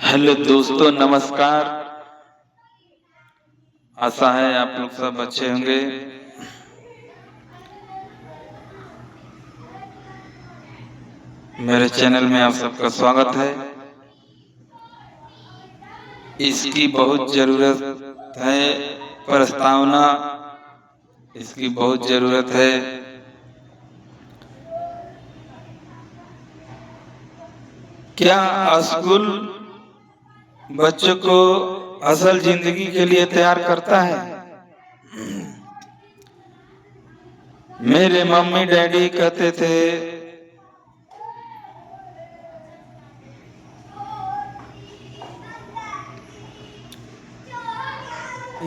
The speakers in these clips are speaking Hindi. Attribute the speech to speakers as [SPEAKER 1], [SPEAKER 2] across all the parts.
[SPEAKER 1] हेलो दोस्तों, नमस्कार। आशा है आप लोग सब अच्छे होंगे। मेरे चैनल में आप सबका स्वागत है। इसकी बहुत जरूरत है प्रस्तावना, इसकी बहुत जरूरत है। क्या स्कूल बच्चों को असल जिंदगी के लिए तैयार करता है? मेरे मम्मी डैडी कहते थे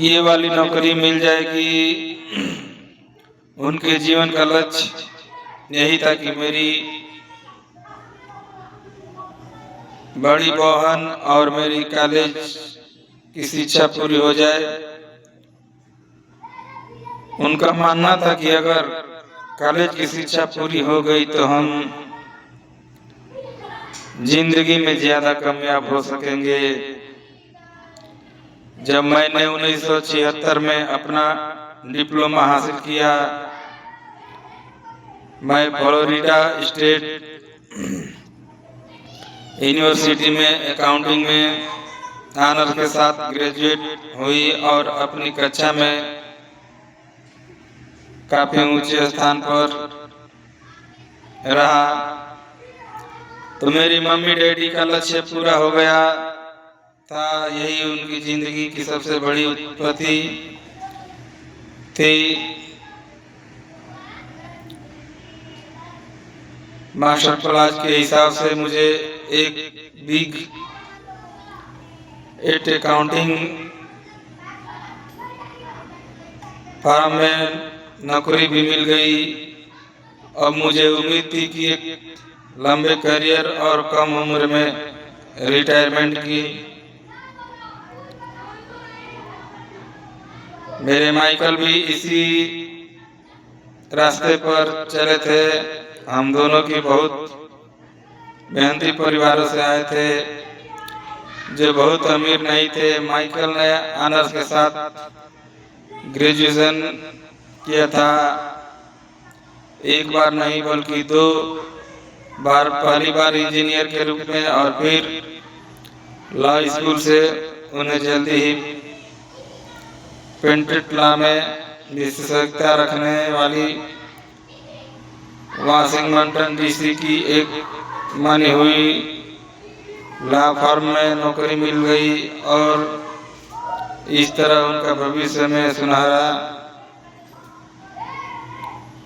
[SPEAKER 1] ये वाली नौकरी मिल जाएगी। उनके जीवन का लक्ष्य यही था कि मेरी बड़ी बहन और मेरी कॉलेज की शिक्षा पूरी हो जाए। उनका मानना था कि अगर कॉलेज की शिक्षा पूरी हो गई तो हम जिंदगी में ज्यादा कामयाब हो सकेंगे। जब मैंने 1976 में अपना डिप्लोमा हासिल किया, मैं फ्लोरिडा स्टेट यूनिवर्सिटी में अकाउंटिंग में ऑनर के साथ ग्रेजुएट हुई और अपनी कक्षा में काफी ऊंचे स्थान पर रहा। तो मेरी मम्मी डैडी का लक्ष्य पूरा हो गया था। यही उनकी जिंदगी की सबसे बड़ी उपलब्धि थी। मास्टर क्लास के हिसाब से मुझे एक बिग 8 अकाउंटिंग फर्म में नौकरी भी मिल गई। अब मुझे उम्मीद थी कि एक लंबे करियर और कम उम्र में रिटायरमेंट की। मेरे माइकल भी इसी रास्ते पर चले थे। हम दोनों की बहुत मेहनती परिवारों से आए थे जो बहुत अमीर नहीं थे। माइकल ने ऑनर्स के साथ ग्रेजुएशन किया था। एक बार नहीं बल्कि 2 बार। पहली बार इंजीनियर के रूप में और फिर लॉ स्कूल से उन्हें जल्दी ही पेटेंट लॉ में विशेषज्ञता रखने वाली वाशिंगटन डीसी की एक मानी हुई लॉ फर्म में नौकरी मिल गई और इस तरह उनका भविष्य में सुनहरा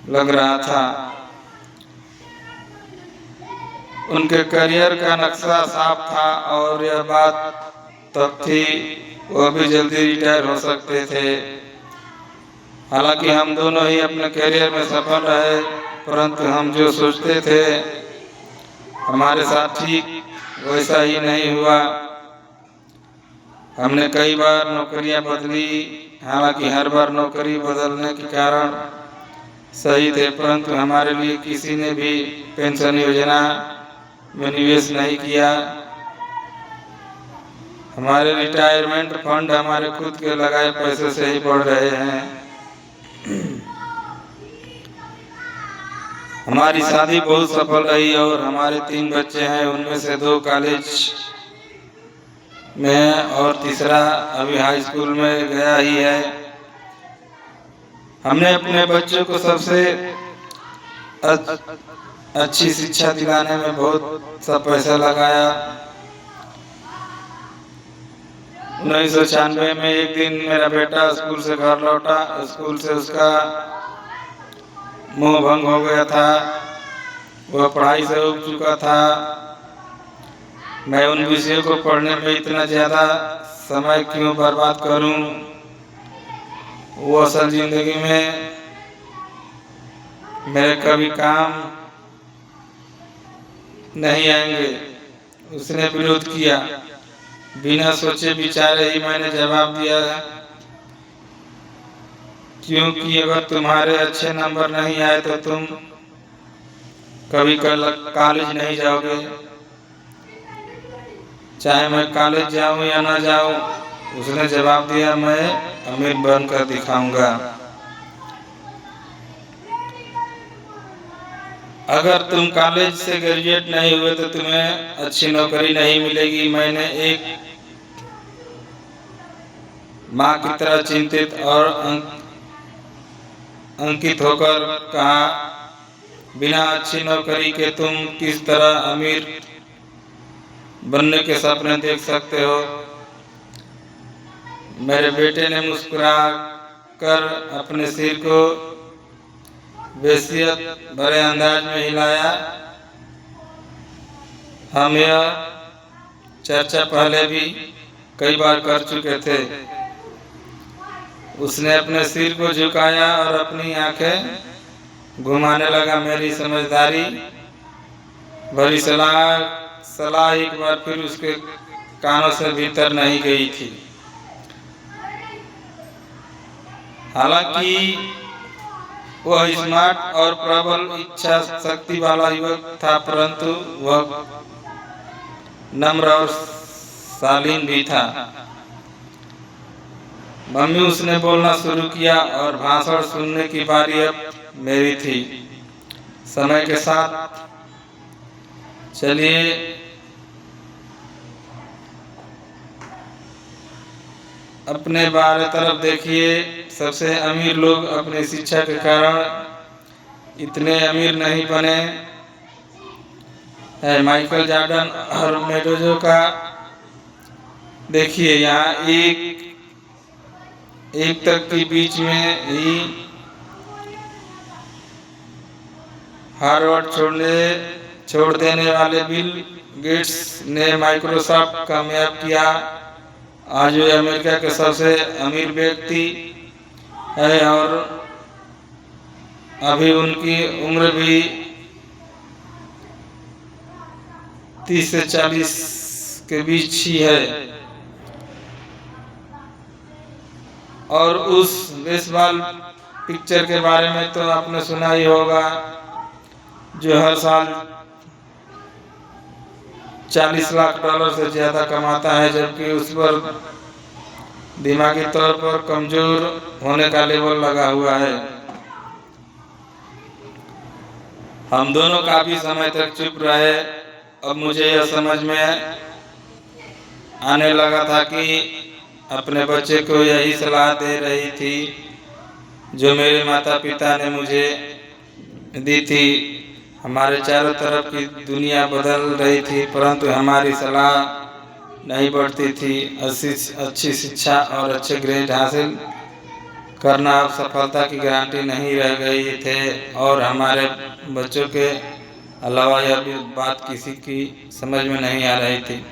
[SPEAKER 1] लग रहा था। उनके करियर का नक्शा साफ था और यह बात तब थी वो भी जल्दी रिटायर हो सकते थे। हालांकि हम दोनों ही अपने करियर में सफल रहे, परंतु हम जो सोचते थे हमारे साथ ठीक वैसा ही नहीं हुआ। हमने कई बार नौकरियां बदली, हालांकि हर बार नौकरी बदलने के कारण सही थे, परंतु हमारे लिए किसी ने भी पेंशन योजना में निवेश नहीं किया। हमारे रिटायरमेंट फंड हमारे खुद के लगाए पैसे से ही बढ़ रहे हैं। हमारी शादी बहुत सफल रही और हमारे 3 बच्चे हैं। उनमें से 2 कॉलेज में और तीसरा अभी हाई स्कूल में गया ही है। हमने अपने बच्चों को सबसे अच्छी शिक्षा दिलाने में बहुत सा पैसा लगाया। 1996 में एक दिन मेरा बेटा स्कूल से घर लौटा। स्कूल से उसका मोह भंग हो गया था। वह पढ़ाई से उब चुका था। मैं उन विषयों को पढ़ने में इतना ज्यादा समय क्यों बर्बाद करूं? वो असल जिंदगी में मेरे कभी काम नहीं आएंगे। उसने विरोध किया। बिना सोचे विचारे ही मैंने जवाब दिया, क्योंकि अगर तुम्हारे अच्छे नंबर नहीं आए तो तुम कभी कॉलेज नहीं जाओगे। चाहे मैं कॉलेज जाऊं या ना जाऊं। उसने जवाब दिया, मैं अमीर बनकर दिखाऊंगा। अगर तुम कॉलेज से ग्रेजुएट नहीं हुए तो तुम्हें अच्छी नौकरी नहीं मिलेगी। मैंने एक माँ की तरह चिंतित और अंकित होकर कहा, बिना अच्छी नौकरी के तुम किस तरह अमीर बनने के सपने देख सकते हो। मेरे बेटे ने मुस्कुरा कर अपने सिर को वसीयत भरे अंदाज में हिलाया। हम यह चर्चा पहले भी कई बार कर चुके थे। उसने अपने सिर को झुकाया और अपनी आंखें घुमाने लगा। मेरी समझदारी भरी सलाह एक बार फिर उसके कानों से भीतर नहीं गई थी। हालांकि वह स्मार्ट और प्रबल इच्छा शक्ति वाला युवक था, परंतु वह नम्र और शालीन भी था। मम्मी, उसने बोलना शुरू किया और भाषण सुनने की बारी अब मेरी थी। समय के साथ चलिए अपने बारे तरफ देखिए। सबसे अमीर लोग अपनी शिक्षा के कारण इतने अमीर नहीं बने हैं। माइकल जॉर्डन और मेडोजो का देखिए, यहाँ एक तक के बीच में ही हार्वर्ड छोड़ देने वाले बिल गेट्स ने माइक्रोसॉफ्ट कामयाब किया। आज वे अमेरिका के सबसे अमीर व्यक्ति है और अभी उनकी उम्र भी 30 से 40 के बीच ही है। और उस बेसबॉल पिक्चर के बारे में तो आपने सुना ही होगा, जो हर साल $40 लाख से ज्यादा कमाता है, जबकि उस पर दिमागी तौर पर कमजोर होने का लेबल लगा हुआ है। हम दोनों काफी समय तक चुप रहे। अब मुझे यह समझ में आने लगा था कि अपने बच्चे को यही सलाह दे रही थी जो मेरे माता पिता ने मुझे दी थी। हमारे चारों तरफ की दुनिया बदल रही थी, परंतु हमारी सलाह नहीं बढ़ती थी। अच्छी शिक्षा और अच्छे ग्रेड हासिल करना अब सफलता की गारंटी नहीं रह गई थे। और हमारे बच्चों के अलावा यह भी बात किसी की समझ में नहीं आ रही थी।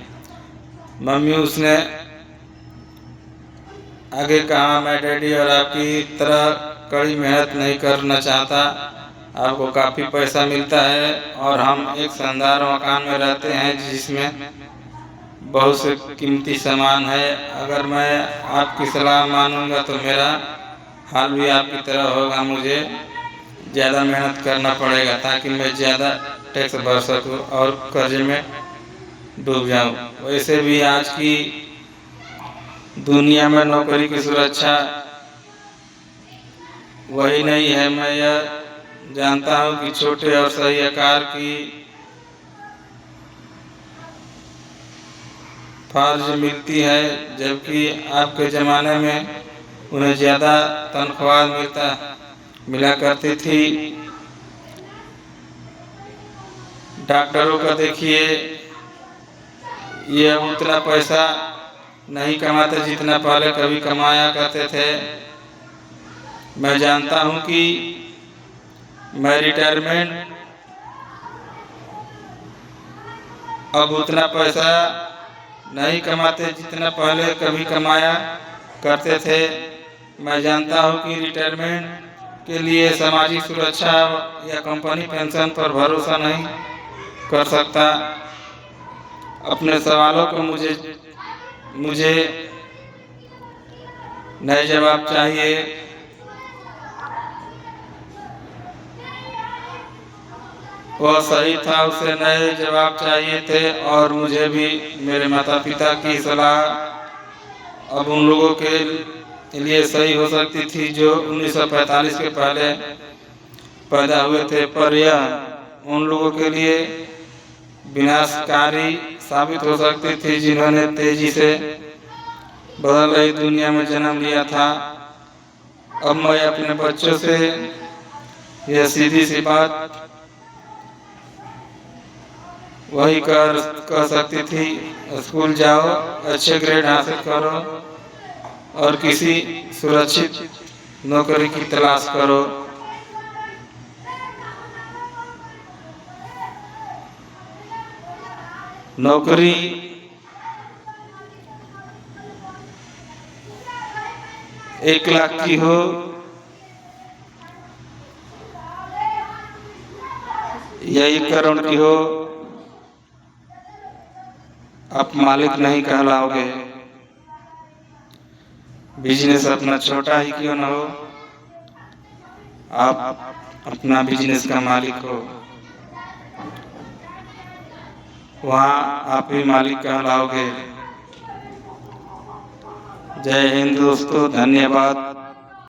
[SPEAKER 1] मम्मी, उसने आगे कहा, मैं डैडी और आपकी तरह कड़ी मेहनत नहीं करना चाहता। आपको काफ़ी पैसा मिलता है और हम एक शानदार मकान में रहते हैं जिसमें बहुत से कीमती सामान है। अगर मैं आपकी सलाह मानूंगा तो मेरा हाल भी आपकी तरह होगा। मुझे ज़्यादा मेहनत करना पड़ेगा ताकि मैं ज़्यादा टैक्स भर सकूं और कर्जे में डूब जाऊं। वैसे भी आज की दुनिया में नौकरी की सुरक्षा वही नहीं है। मैं यह जानता हूं कि छोटे और सही आकार की फर्ज मिलती है, जबकि आपके ज़माने में उन्हें ज़्यादा तनख्वाह मिला करती थी। डॉक्टरों का देखिए, ये उतना पैसा नहीं कमाते जितना पहले कभी कमाया करते थे। मैं जानता हूं कि मैं रिटायरमेंट अब उतना पैसा नहीं कमाते जितना पहले कभी कमाया करते थे। मैं जानता हूं कि रिटायरमेंट के लिए सामाजिक सुरक्षा या कंपनी पेंशन पर भरोसा नहीं कर सकता। अपने सवालों को मुझे नए जवाब चाहिए। वह सही था, उसे नए जवाब चाहिए थे। और मुझे भी मेरे माता पिता की सलाह अब उन लोगों के लिए सही हो सकती थी जो 1945 के पहले पैदा हुए थे, पर यह उन लोगों के लिए विनाशकारी साबित हो सकती थी जिन्होंने तेजी से बदल रही दुनिया में जन्म लिया था। अब मैं अपने बच्चों से यह सीधी सी बात वही कह सकती थी, स्कूल जाओ, अच्छे ग्रेड हासिल करो और किसी सुरक्षित नौकरी की तलाश करो। नौकरी 1 लाख की हो या 1 करोड़ की हो, आप मालिक नहीं कहलाओगे। बिजनेस अपना छोटा ही क्यों न हो, आप अपना बिजनेस का मालिक हो, वहाँ आप ही मालिक कहलाओगे। जय हिंद दोस्तों, धन्यवाद।